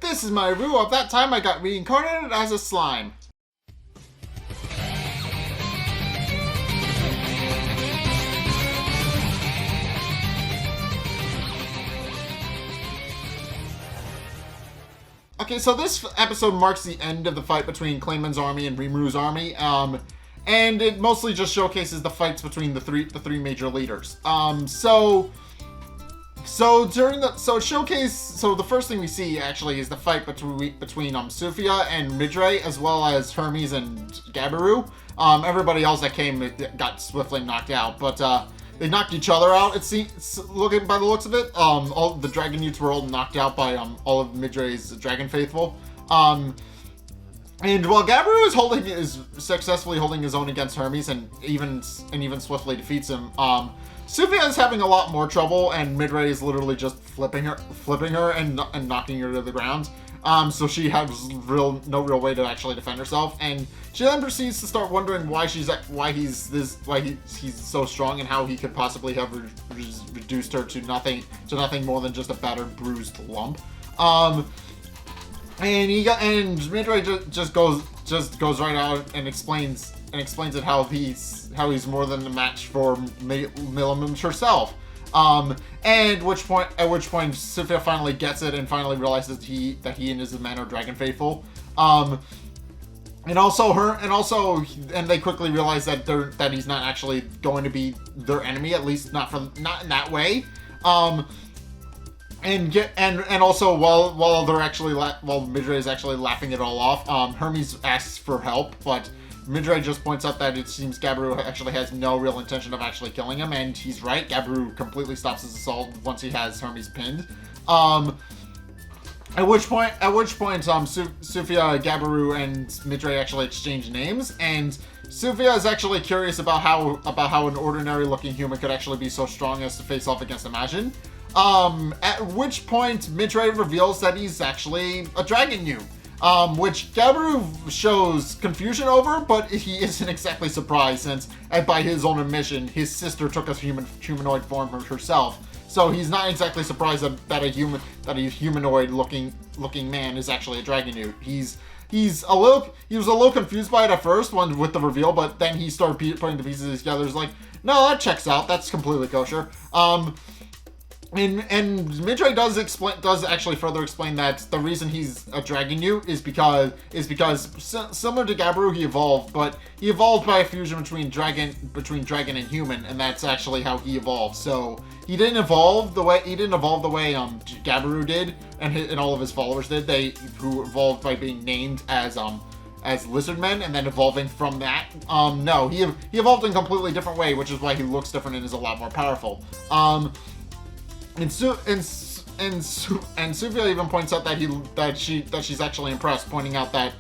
This is my review of that time I got reincarnated as a slime. Okay, so this episode marks the end of the fight between Clayman's army and Rimuru's army, and it mostly just showcases the fights between the three major leaders. So the first thing we see actually is the fight between Sufia and Midre, as well as Hermes and Gabiru. Everybody else that came got swiftly knocked out, but they knocked each other out. It seems, looking by the looks of it, all the Dragon Youths were all knocked out by all of Midre's Dragon Faithful. And while Gabiru is successfully holding his own against Hermes and even swiftly defeats him, Sufia is having a lot more trouble, and Midre is literally just flipping her and knocking her to the ground. So she has no real way to actually defend herself, and she then proceeds to start wondering why he's so strong and how he could possibly have reduced her to nothing more than just a battered, bruised lump. And Midre just goes right out and explains it how he's more than a match for Milliman herself. At which point Sufia finally gets it and finally realizes that he and his men are Dragon Faithful. And they quickly realize that he's not actually going to be their enemy, at least not in that way. And also while Midre is actually laughing it all off, Hermes asks for help, but Midre just points out that it seems Gabiru actually has no real intention of actually killing him, and he's right. Gabiru completely stops his assault once he has Hermes pinned. At which point, Sufia, Gabiru, and Midre actually exchange names, and Sufia is actually curious about how an ordinary-looking human could actually be so strong as to face off against Imagine. At which point, Midre reveals that he's actually a Dragon Youth. Which Gabiru shows confusion over, but he isn't exactly surprised since, by his own admission, his sister took a humanoid form herself. So he's not exactly surprised that a humanoid-looking man is actually a Dragon Youth. He was a little confused by it at first with the reveal, but then he started putting the pieces together. He's like, no, that checks out. That's completely kosher. And Midre does actually further explain that the reason he's a Dragon Youth is because similar to Gabiru, he evolved by a fusion between dragon and human, and that's actually how he evolved. So he didn't evolve the way Gabiru did and all of his followers did. Who evolved by being named as lizard men and then evolving from that. No, he evolved in a completely different way, which is why he looks different and is a lot more powerful. And Sufia even points out that she's actually impressed, pointing out that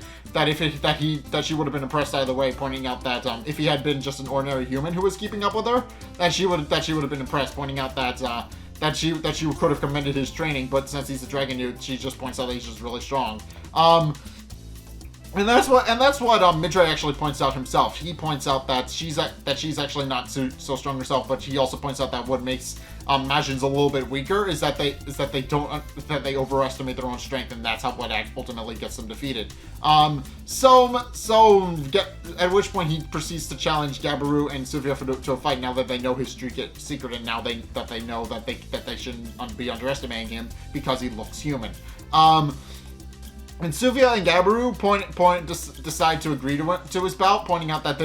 she would have been impressed either way, pointing out that if he had been just an ordinary human who was keeping up with her, that she would have been impressed, pointing out that she could have commended his training, but since he's a Dragon Youth, she just points out that he's just really strong. And that's what Midre actually points out himself. He points out that she's actually not so strong herself, but he also points out that what makes Majins a little bit weaker is that they overestimate their own strength, and that's what ultimately gets them defeated. At which point he proceeds to challenge Gabiru and Sufia to a fight now that they know his secret, and now that they know that they shouldn't be underestimating him because he looks human. And Sufia and Gabiru decide to agree to his bout, pointing out that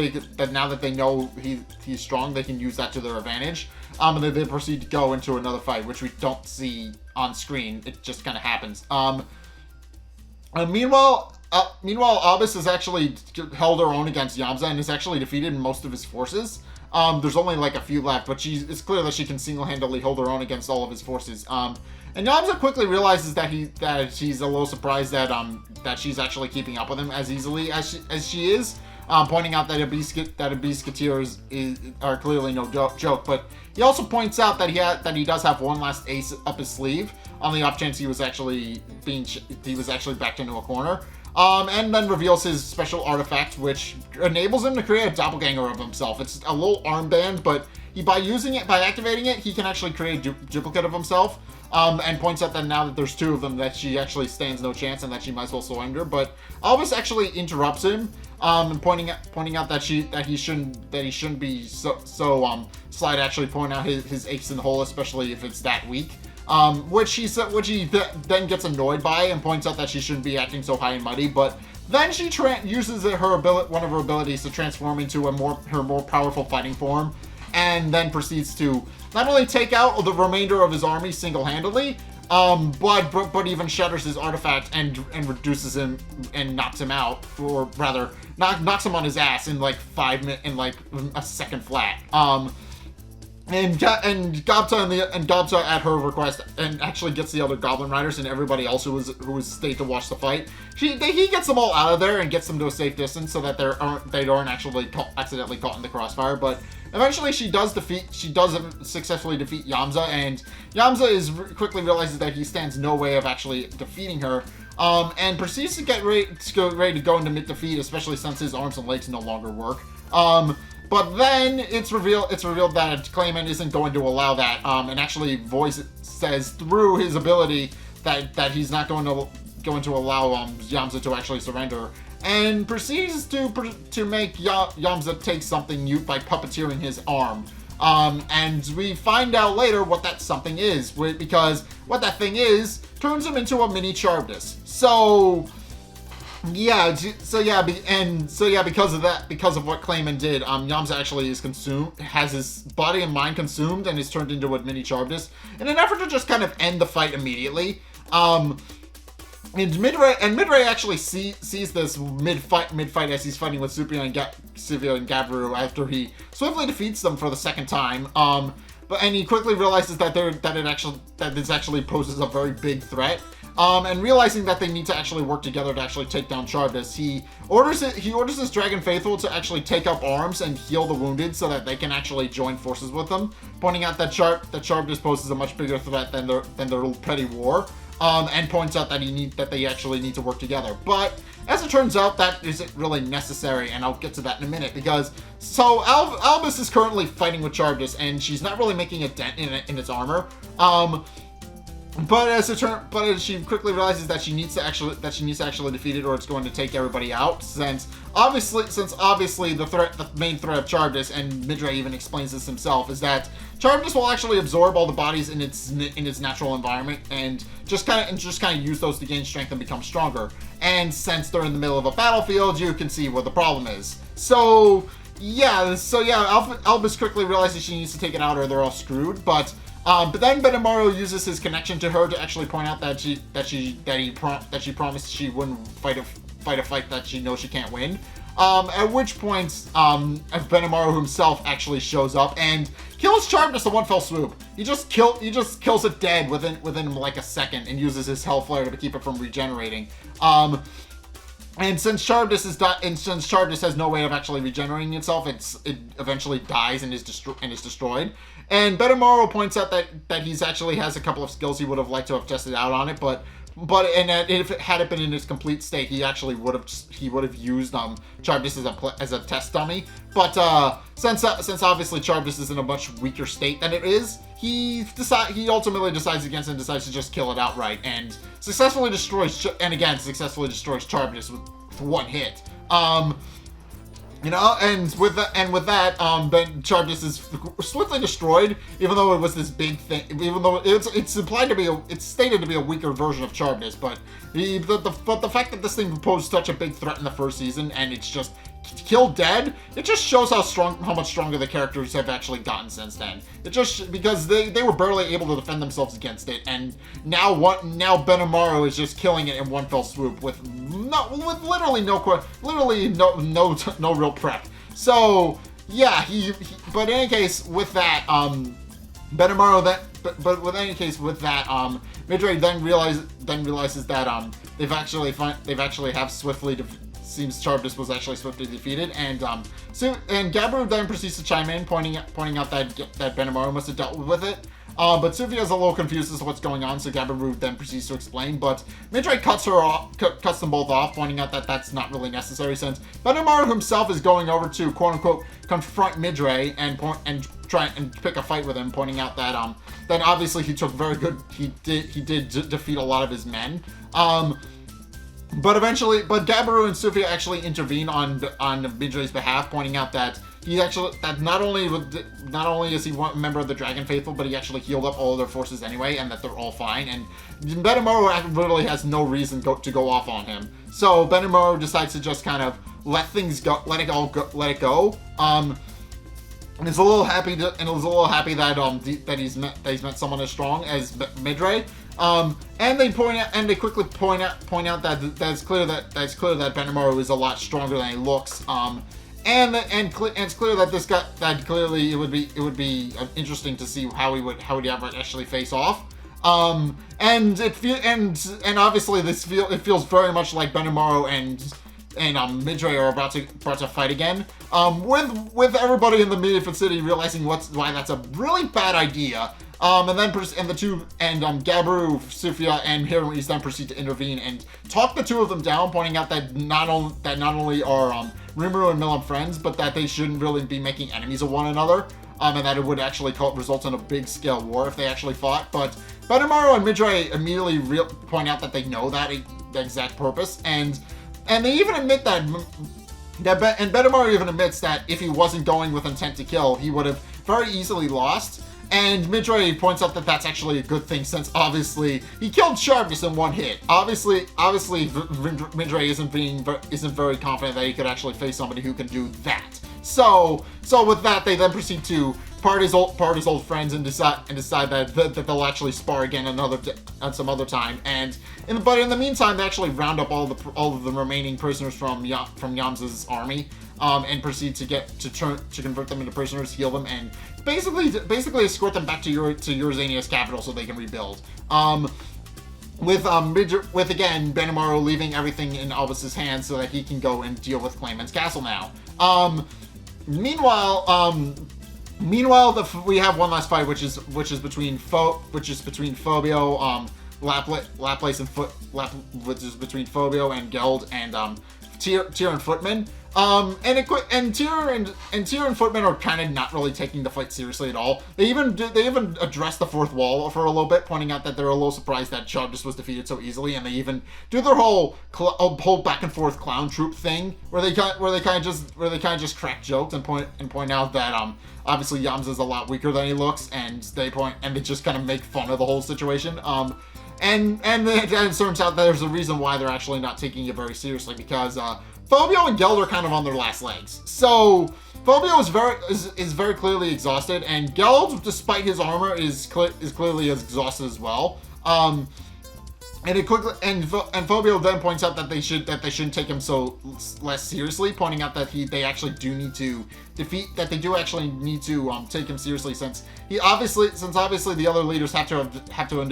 now that they know he's strong, they can use that to their advantage. And then they proceed to go into another fight, which we don't see on screen. It just kind of happens. Meanwhile, Abyss has actually held her own against Yamza and has actually defeated most of his forces. There's only like a few left, but it's clear that she can single-handedly hold her own against all of his forces. And Yamza quickly realizes that she's a little surprised that she's actually keeping up with him as easily as she is, pointing out that Abyss-Katir are clearly no joke. But he also points out that he does have one last ace up his sleeve on the off chance he was actually backed into a corner. And then reveals his special artifact, which enables him to create a doppelganger of himself. It's a little armband, but by activating it, he can actually create a duplicate of himself. And points out that now that there's 2 of them, that she actually stands no chance and that she might as well surrender. But Albus actually interrupts him, pointing out that he shouldn't be so sly to actually point out his aches in the hole, especially if it's that weak. Which he then gets annoyed by and points out that she shouldn't be acting so high and mighty. But then she uses one of her abilities to transform into her more powerful fighting form, and then proceeds to not only take out the remainder of his army single-handedly, but even shatters his artifact and reduces him and knocks him out, or rather knocks him on his ass in like a second flat. And Gobta at her request and actually gets the other Goblin Riders and everybody else who was stayed to watch the fight. He gets them all out of there and gets them to a safe distance so that they aren't actually accidentally caught in the crossfire. But eventually she does successfully defeat Yamza, and Yamza quickly realizes that he stands no way of actually defeating her. And proceeds to get ready to go into mid-defeat, especially since his arms and legs no longer work. But then it's revealed that Clayman isn't going to allow that, and actually says through his ability that he's not going to allow Yamza to actually surrender, and proceeds to make Yamza take something new by puppeteering his arm. And we find out later what that something is, because what that thing is turns him into a mini Charvdis. So because of what Clayman did, Yamza actually has his body and mind consumed and is turned into a mini Charvdis in an effort to just kind of end the fight immediately. And Midray actually sees this mid-fight as he's fighting with Sufia and Gabiru after he swiftly defeats them for the second time. And he quickly realizes that this actually poses a very big threat. And realizing that they need to actually work together to actually take down Charvdis, he orders his Dragon Faithful to actually take up arms and heal the wounded so that they can actually join forces with them, pointing out that Charvdis poses a much bigger threat than their petty war, and points out that they actually need to work together. But as it turns out, that isn't really necessary, and I'll get to that in a minute, because Albus is currently fighting with Charvdis, and she's not really making a dent in its armor. But as she quickly realizes that she needs to actually defeat it, or it's going to take everybody out. Since obviously the main threat of Charvdis, and Midray even explains this himself, is that Charvdis will actually absorb all the bodies in its natural environment and just kind of use those to gain strength and become stronger. And since they're in the middle of a battlefield, you can see where the problem is. So Albus quickly realizes she needs to take it out, or they're all screwed. But then Benimaru uses his connection to her to actually point out that she promised she wouldn't fight a fight that she knows she can't win. At which point, Benimaru himself actually shows up and kills Charvdis in one fell swoop. He just kills it dead within like a second, and uses his Hell Flare to keep it from regenerating. And since Charvdis has no way of actually regenerating itself, it eventually dies and is destroyed. And Benimaru points out that he's actually has a couple of skills he would have liked to have tested out on it, but if it had been in its complete state, he actually would have used Charvdis as a test dummy. But since obviously Charvdis is in a much weaker state than it is, he ultimately decides against it and decides to just kill it outright, and successfully destroys Charvdis with one hit. And with that, Charvdis is swiftly destroyed, even though it was this big thing. Even though it's stated to be a weaker version of Charvdis, but the fact that this thing posed such a big threat in the first season and it's just killed dead, it just shows how much stronger the characters have actually gotten since then. It just because they were barely able to defend themselves against it, and now Benimaru is just killing it in one fell swoop with literally no real prep. So yeah, but in any case with that Benimaru Midray then realizes that seems Charvdis was actually swiftly defeated, and Gabiru then proceeds to chime in, pointing out that Benimaru must have dealt with it. But Sufia is a little confused as to what's going on, so Gabiru then proceeds to explain. But Midray cuts them both off, pointing out that that's not really necessary, since Benimaru himself is going over to quote unquote confront Midray and try and pick a fight with him, pointing out that then obviously he took very good. He did defeat a lot of his men. But Gabiru and Sufia actually intervene on Midrei's behalf, pointing out that not only is he a member of the Dragon Faithful, but he actually healed up all of their forces anyway, and that they're all fine. And Benimaru literally has no reason to go off on him. So Benimaru decides to just kind of let it go. And is a little happy that he's met someone as strong as Midrei. And they quickly point out that it's clear that Benimaru is a lot stronger than he looks. And it's clear that clearly it would be interesting to see how he would ever actually face off. And obviously it feels very much like Benimaru and Midrei are about to fight again. With everybody in the Midnight City realizing why that's a really bad idea. Gabiru, Sufia, and Hirui's then proceed to intervene and talk the two of them down, pointing out that not only are Rimuru and Milim friends, but that they shouldn't really be making enemies of one another, and that it would actually result in a big-scale war if they actually fought. But Benimaru and Midrei immediately point out that they know the exact purpose, and they even admit that. And Benimaru even admits that if he wasn't going with intent to kill, he would have very easily lost. And Midrei points out that that's actually a good thing, since obviously he killed Sharpness in one hit. Obviously, Midrei isn't very confident that he could actually face somebody who can do that. So with that, they then proceed to part his old friends and decide that they'll actually spar again at some other time. But in the meantime, they actually round up all of the remaining prisoners from Yamza's army. And proceed to convert them into prisoners, heal them, and basically escort them back to Eurzania's capital so they can rebuild. With again Benimaru leaving everything in Albus's hands so that he can go and deal with Clayman's castle now. Meanwhile, we have one last fight, which is between Phobio, Laplace and which is between Phobio and Geld and Tyr and Footman. And Tyr and Footman are kind of not really taking the fight seriously at all. They even address the fourth wall for a little bit, pointing out that they're a little surprised that Sharpness was defeated so easily, and they even do their whole back and forth clown troop thing, where they kind of just crack jokes and point out that obviously Yamza's a lot weaker than he looks, and they just kind of make fun of the whole situation. And it turns out that there's a reason why they're actually not taking it very seriously, because Phobio and Geld are kind of on their last legs. So Phobio is very clearly exhausted, and Geld, despite his armor, is clearly as exhausted as well. And Phobio then points out that they shouldn't take him so less seriously, pointing out that they actually do need to take him seriously, since obviously the other leaders have to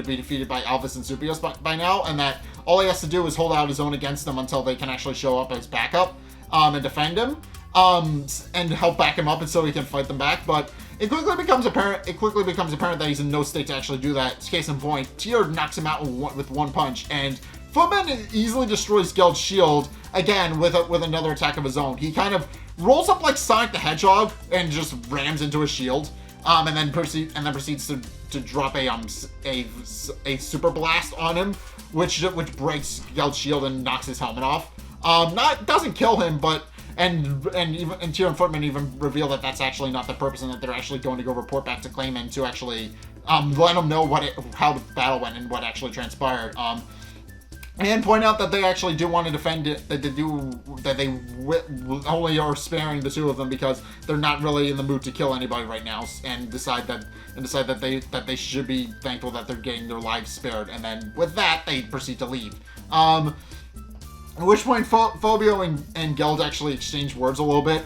be defeated by Alvis and Supios by now, and that all he has to do is hold out his own against them until they can actually show up as backup and defend him and help back him up, and so he can fight them back. But it quickly becomes apparent that he's in no state to actually do that. Case in point, Tyr knocks him out with one punch, and Footman easily destroys Geld's shield again with another attack of his own. He kind of rolls up like Sonic the Hedgehog and just rams into his shield, and then proceeds to drop a super blast on him, which breaks Geld's shield and knocks his helmet off. Doesn't kill him, but. And Tyr and Footman even reveal that that's actually not the purpose, and that they're actually going to go report back to Clayman to actually let him know how the battle went and what actually transpired. And point out that they actually do want to defend it. That they only are sparing the two of them because they're not really in the mood to kill anybody right now, and decide that they should be thankful that they're getting their lives spared. And then with that, they proceed to leave. At which point, Phobio and Geld actually exchange words a little bit.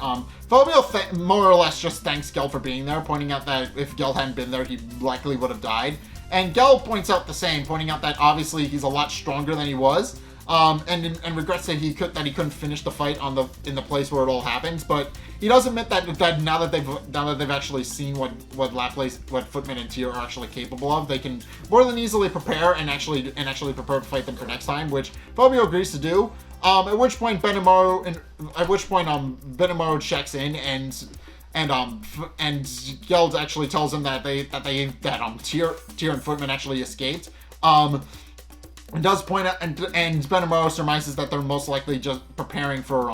Phobio more or less just thanks Geld for being there, pointing out that if Geld hadn't been there, he likely would have died. And Geld points out the same, pointing out that obviously he's a lot stronger than he was, and regrets that he couldn't finish the fight in the place where it all happens. But he does admit that now that they've actually seen what Footman and Tyr are actually capable of, they can more than easily prepare and actually prepare to fight them for next time, which Phobio agrees to do. At which point Benimaru checks in and Geld actually tells him that Tyr and Footman actually escaped. It does point out, and Benimaru surmises that they're most likely just preparing for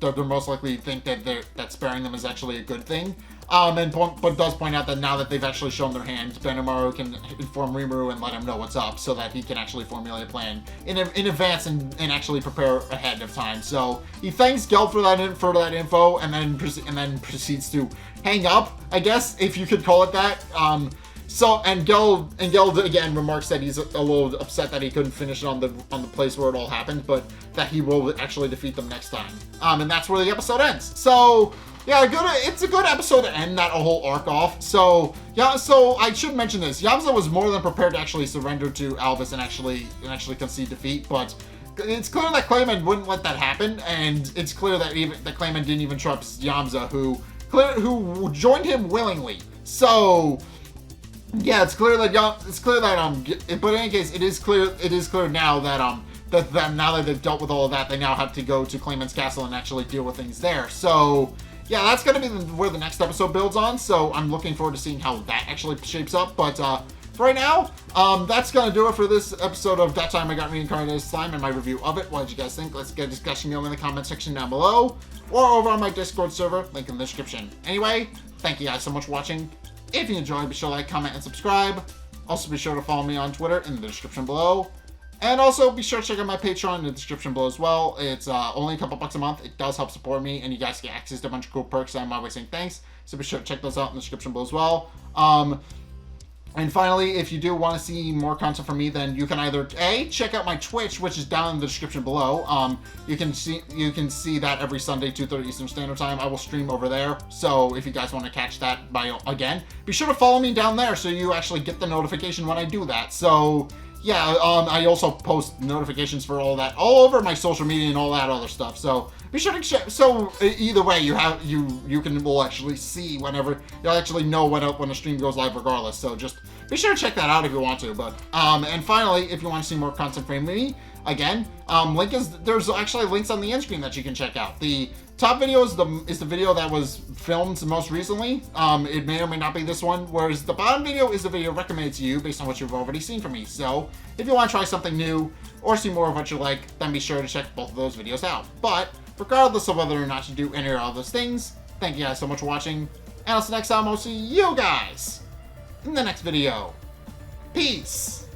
they're most likely think that sparing them is actually a good thing. But does point out that now that they've actually shown their hand, Benimaru can inform Rimuru and let him know what's up, so that he can actually formulate a plan in advance and actually prepare ahead of time. So he thanks Geld for that info, and then proceeds to hang up, I guess, if you could call it that. Geld again remarks that he's a little upset that he couldn't finish it on the place where it all happened, but that he will actually defeat them next time. And that's where the episode ends. So yeah, it's a good episode to end that whole arc off. So yeah, so I should mention this: Yamza was more than prepared to actually surrender to Albus and actually concede defeat, but it's clear that Clayman wouldn't let that happen, and it's clear that Clayman didn't even trust Yamza, who joined him willingly. So yeah, but in any case, it is clear now that that now that they've dealt with all of that, they now have to go to Clayman's castle and actually deal with things there. So yeah, that's going to be where the next episode builds on, so I'm looking forward to seeing how that actually shapes up. But for right now, that's going to do it for this episode of That Time I Got Reincarnated as Slime and my review of it. What did you guys think? Let's get a discussion going in the comment section down below, or over on my Discord server, link in the description. Anyway, thank you guys so much for watching. If you enjoyed, be sure to like, comment, and subscribe. Also, be sure to follow me on Twitter in the description below. And also, be sure to check out my Patreon in the description below as well. It's only a couple bucks a month. It does help support me, and you guys get access to a bunch of cool perks. I'm always saying thanks. So be sure to check those out in the description below as well. And finally, if you do want to see more content from me, then you can either check out my Twitch, which is down in the description below. You can see that every Sunday, 2:30 Eastern Standard Time. I will stream over there. So if you guys want to catch that again, be sure to follow me down there so you actually get the notification when I do that. So yeah, I also post notifications for all that all over my social media and all that other stuff. So be sure to check. So either way, will actually see whenever you'll actually know when a stream goes live, regardless. So just be sure to check that out if you want to. But and finally, if you want to see more content from me, again, there's actually links on the end screen that you can check out. The top video is the video that was filmed most recently. It may or may not be this one, whereas the bottom video is the video recommended to you based on what you've already seen from me. So if you want to try something new or see more of what you like, then be sure to check both of those videos out. But regardless of whether or not you do any or all of those things, thank you guys so much for watching, and until next time, I'll see you guys in the next video. Peace!